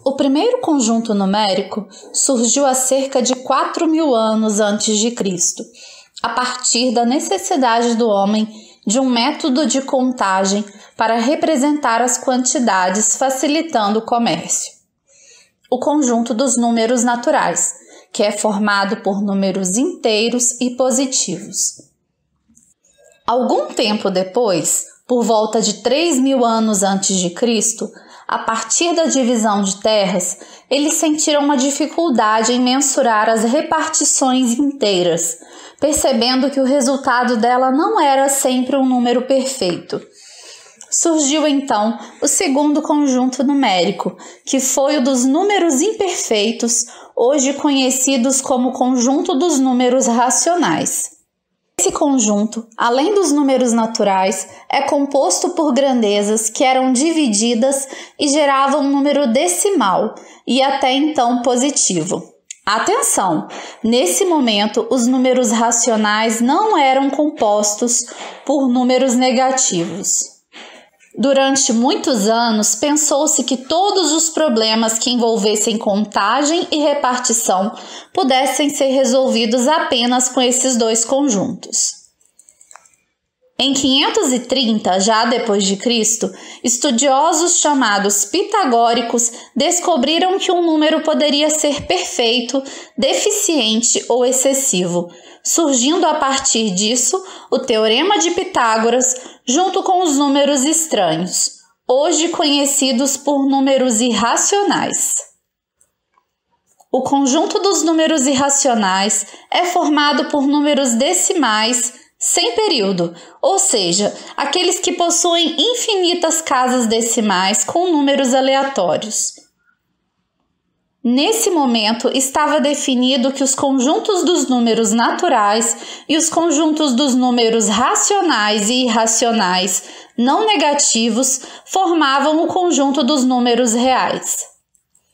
O primeiro conjunto numérico surgiu há cerca de 4.000 anos antes de Cristo, a partir da necessidade do homem de um método de contagem para representar as quantidades, facilitando o comércio. O conjunto dos números naturais, que é formado por números inteiros e positivos. Algum tempo depois, por volta de 3.000 anos antes de Cristo, a partir da divisão de terras, eles sentiram uma dificuldade em mensurar as repartições inteiras, percebendo que o resultado dela não era sempre um número perfeito. Surgiu então o segundo conjunto numérico, que foi o dos números imperfeitos, hoje conhecidos como conjunto dos números racionais. Esse conjunto, além dos números naturais, é composto por grandezas que eram divididas e geravam um número decimal e até então positivo. Atenção! Nesse momento, os números racionais não eram compostos por números negativos. Durante muitos anos, pensou-se que todos os problemas que envolvessem contagem e repartição pudessem ser resolvidos apenas com esses dois conjuntos. Em 530, já depois de Cristo, estudiosos chamados pitagóricos descobriram que um número poderia ser perfeito, deficiente ou excessivo, surgindo a partir disso o Teorema de Pitágoras, junto com os números estranhos, hoje conhecidos por números irracionais. O conjunto dos números irracionais é formado por números decimais sem período, ou seja, aqueles que possuem infinitas casas decimais com números aleatórios. Nesse momento, estava definido que os conjuntos dos números naturais e os conjuntos dos números racionais e irracionais não negativos formavam o conjunto dos números reais.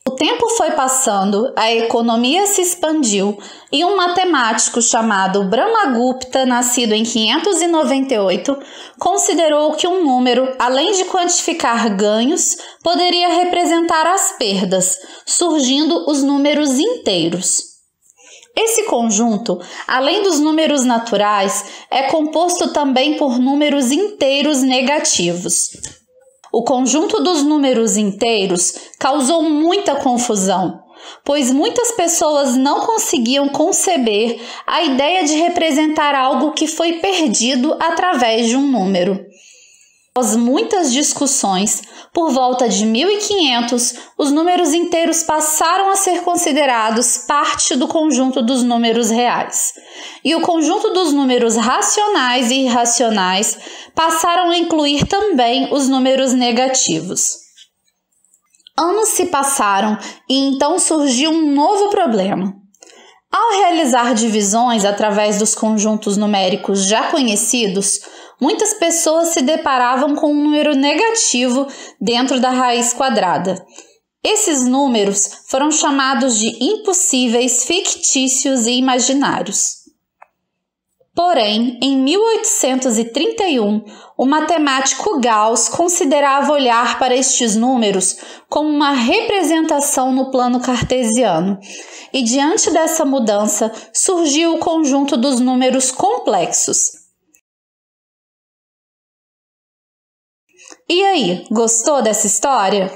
O tempo foi passando, a economia se expandiu e um matemático chamado Brahmagupta, nascido em 598, considerou que um número, além de quantificar ganhos, poderia representar as perdas, surgindo os números inteiros. Esse conjunto, além dos números naturais, é composto também por números inteiros negativos. O conjunto dos números inteiros causou muita confusão, pois muitas pessoas não conseguiam conceber a ideia de representar algo que foi perdido através de um número. Após muitas discussões, por volta de 1500, os números inteiros passaram a ser considerados parte do conjunto dos números reais, e o conjunto dos números racionais e irracionais passaram a incluir também os números negativos. Anos se passaram e então surgiu um novo problema. Ao realizar divisões através dos conjuntos numéricos já conhecidos, muitas pessoas se deparavam com um número negativo dentro da raiz quadrada. Esses números foram chamados de impossíveis, fictícios e imaginários. Porém, em 1831, o matemático Gauss considerava olhar para estes números como uma representação no plano cartesiano, e diante dessa mudança surgiu o conjunto dos números complexos. E aí, gostou dessa história?